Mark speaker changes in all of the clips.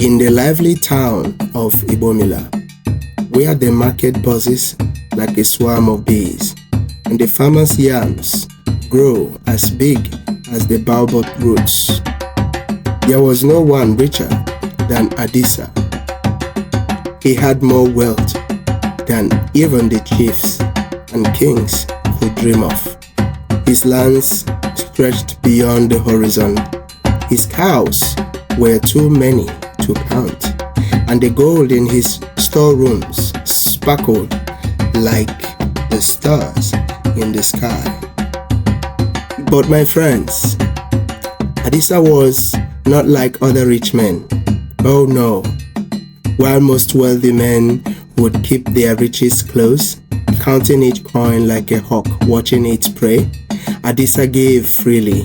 Speaker 1: In the lively town of Igbomila, where the market buzzes like a swarm of bees, and the farmers' yams grow as big as the baobab roots, there was no one richer than Adisa. He had more wealth than even the chiefs and kings could dream of. His lands stretched beyond the horizon. His cows were too many to count, and the gold in his storerooms sparkled like the stars in the sky. But my friends, Adisa was not like other rich men. Oh no. While most wealthy men would keep their riches close, counting each coin like a hawk watching its prey, Adisa gave freely.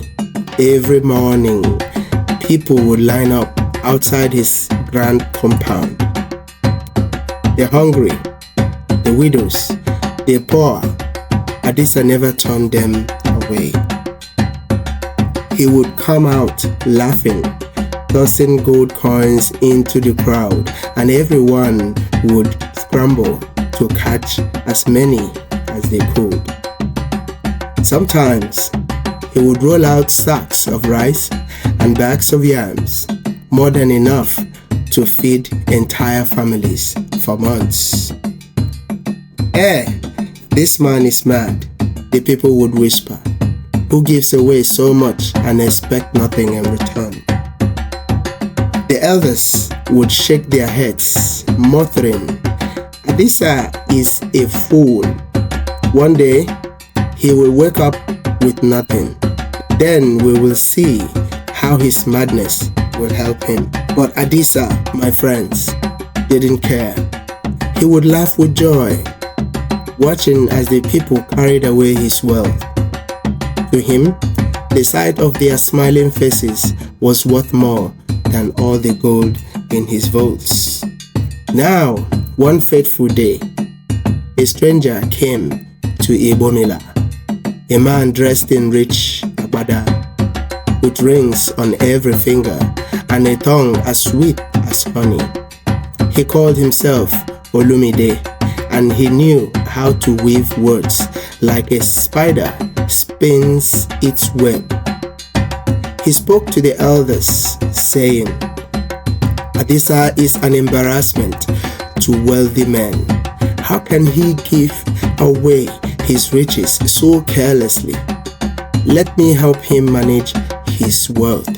Speaker 1: Every morning, people would line up outside his grand compound. The hungry, the widows, the poor, Adisa never turned them away. He would come out laughing, tossing gold coins into the crowd, and everyone would scramble to catch as many as they could. Sometimes he would roll out sacks of rice and bags of yams, more than enough to feed entire families for months. This man is mad, the people would whisper. Who gives away so much and expect nothing in return? The elders would shake their heads, muttering, Adisa is a fool. One day, he will wake up with nothing. Then we will see how his madness will help him. But Adisa, my friends, didn't care. He would laugh with joy, watching as the people carried away his wealth. To him, the sight of their smiling faces was worth more than all the gold in his vaults. Now, one fateful day, a stranger came to Igbomila, a man dressed in rich agbada, with rings on every finger and a tongue as sweet as honey. He called himself Olumide, and he knew how to weave words like a spider spins its web. He spoke to the elders, saying, Adisa is an embarrassment to wealthy men. How can he give away his riches so carelessly? Let me help him manage his wealth,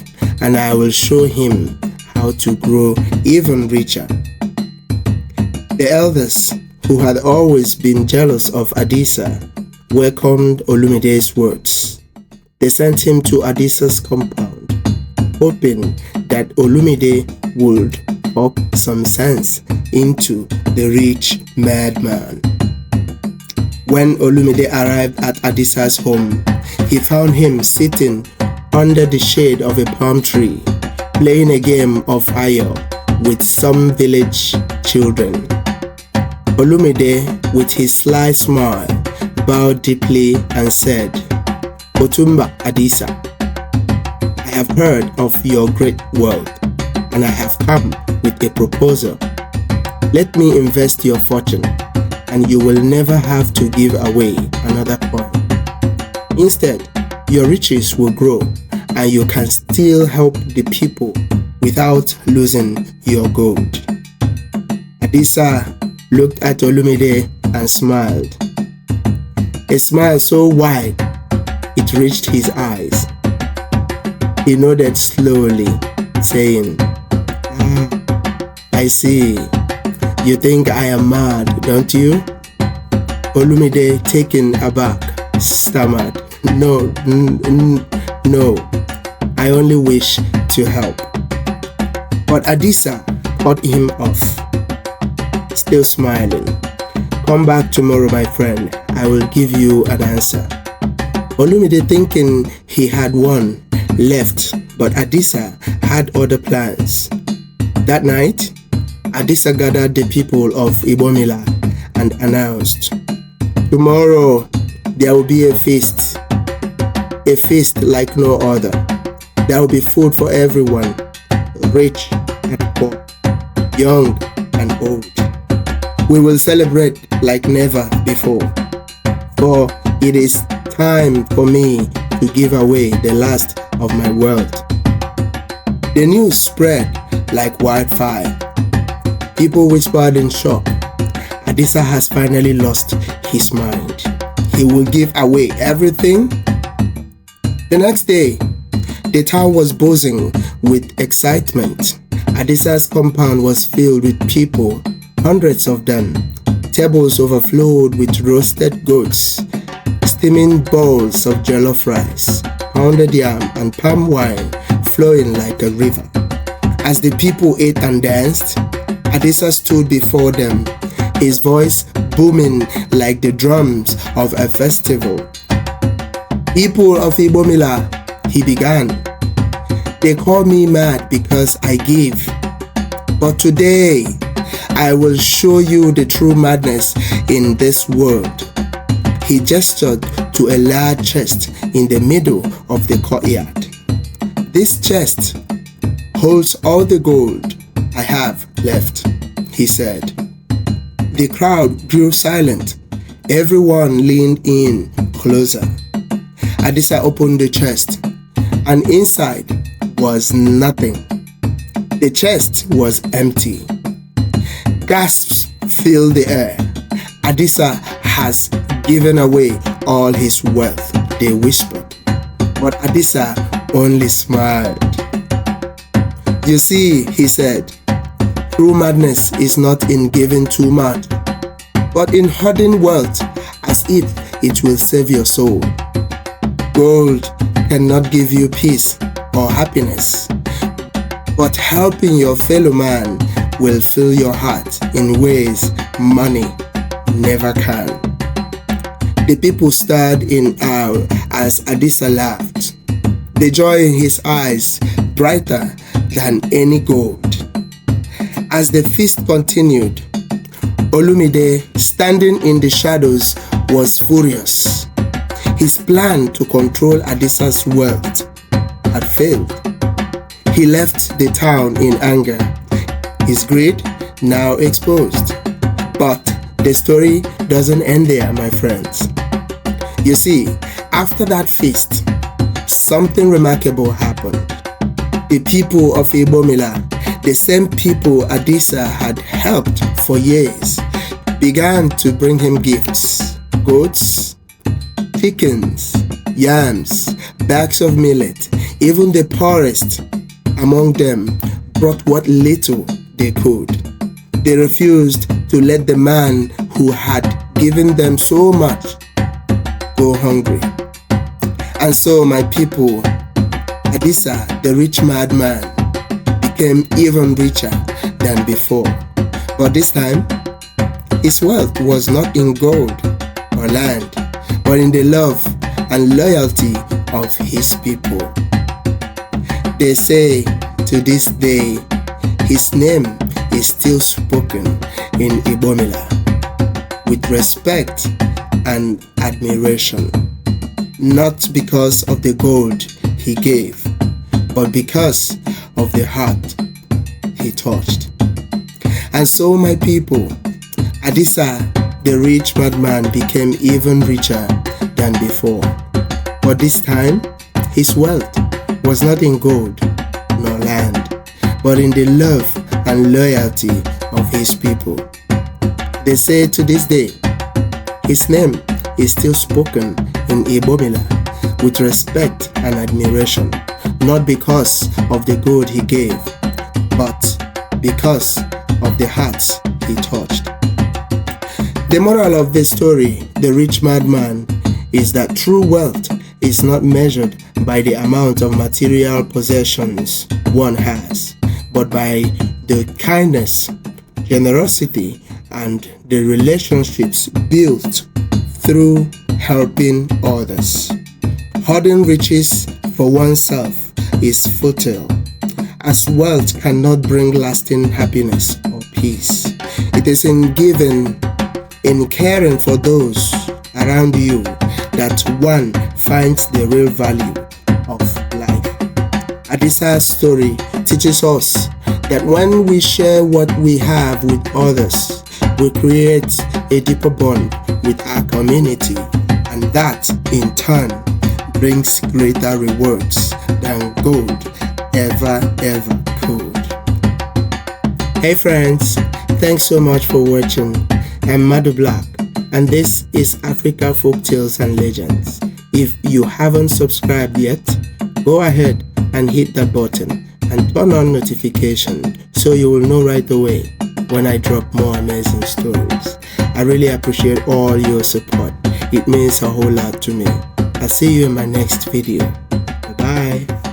Speaker 1: and I will show him how to grow even richer. The elders, who had always been jealous of Adisa, welcomed Olumide's words. They sent him to Adisa's compound, hoping that Olumide would talk some sense into the rich madman. When Olumide arrived at Adisa's home, he found him sitting under the shade of a palm tree, playing a game of ayo with some village children. Olumide, with his sly smile, bowed deeply and said, Otunba Adisa, I have heard of your great wealth, and I have come with a proposal. Let me invest your fortune, and you will never have to give away another coin. Instead, your riches will grow, and you can still help the people without losing your gold. Adisa looked at Olumide and smiled. A smile so wide it reached his eyes. He nodded slowly, saying, I see. You think I am mad, don't you? Olumide, taken aback, stammered, No, I only wish to help. But Adisa cut him off, still smiling. Come back tomorrow, my friend. I will give you an answer. Olumide, thinking he had won, left, but Adisa had other plans. That night, Adisa gathered the people of Igbomila and announced, Tomorrow there will be a feast like no other. There will be food for everyone, rich at poor, young and old. We will celebrate like never before, for it is time for me to give away the last of my wealth. The news spread like wildfire. People whispered in shock. Adisa has finally lost his mind. He will give away everything. The next day, the town was buzzing with excitement. Adisa's compound was filled with people, hundreds of them. Tables overflowed with roasted goats, steaming bowls of jollof rice, pounded yam and palm wine flowing like a river. As the people ate and danced, Adisa stood before them, his voice booming like the drums of a festival. People of Igbomila, he began. They call me mad because I give. But today, I will show you the true madness in this world. He gestured to a large chest in the middle of the courtyard. This chest holds all the gold I have left, he said. The crowd grew silent. Everyone leaned in closer. Adisa opened the chest, and inside was nothing. The chest was empty. Gasps filled the air. Adisa has given away all his wealth, they whispered. But Adisa only smiled. You see, he said, true madness is not in giving too much, but in hoarding wealth as if it will save your soul. Gold cannot give you peace or happiness, but helping your fellow man will fill your heart in ways money never can. The people stared in awe as Adisa laughed, the joy in his eyes brighter than any gold. As the feast continued, Olumide, standing in the shadows, was furious. His plan to control Adisa's wealth had failed. He left the town in anger, his greed now exposed. But the story doesn't end there, my friends. You see, after that feast, something remarkable happened. The people of Igbomila, the same people Adisa had helped for years, began to bring him gifts: goats, chickens, yams, bags of millet. Even the poorest among them brought what little they could. They refused to let the man who had given them so much go hungry. And so, my people, Adisa, the rich madman, became even richer than before. But this time, his wealth was not in gold or land, but in the love and loyalty of his people. They say to this day, his name is still spoken in Igbomila with respect and admiration, not because of the gold he gave, but because of the heart he touched. And so, my people, Adisa, the rich madman, became even richer than before. But this time, his wealth was not in gold nor land, but in the love and loyalty of his people. They say to this day, his name is still spoken in Igbomila with respect and admiration, not because of the gold he gave, but because of the hearts he touched. The moral of this story, The Rich Madman, is that true wealth is not measured by the amount of material possessions one has, but by the kindness, generosity, and the relationships built through helping others. Hoarding riches for oneself is futile, as wealth cannot bring lasting happiness or peace. It is in giving, in caring for those around you, that one finds the real value of life. Adisa's story teaches us that when we share what we have with others, we create a deeper bond with our community, and that in turn brings greater rewards than gold ever could. Hey friends, thanks so much for watching. I'm Madu Black, and this is Africa Folktales and Legends. If you haven't subscribed yet, go ahead and hit that button and turn on notification so you will know right away when I drop more amazing stories. I really appreciate all your support. It means a whole lot to me. I'll see you in my next video. Bye-bye.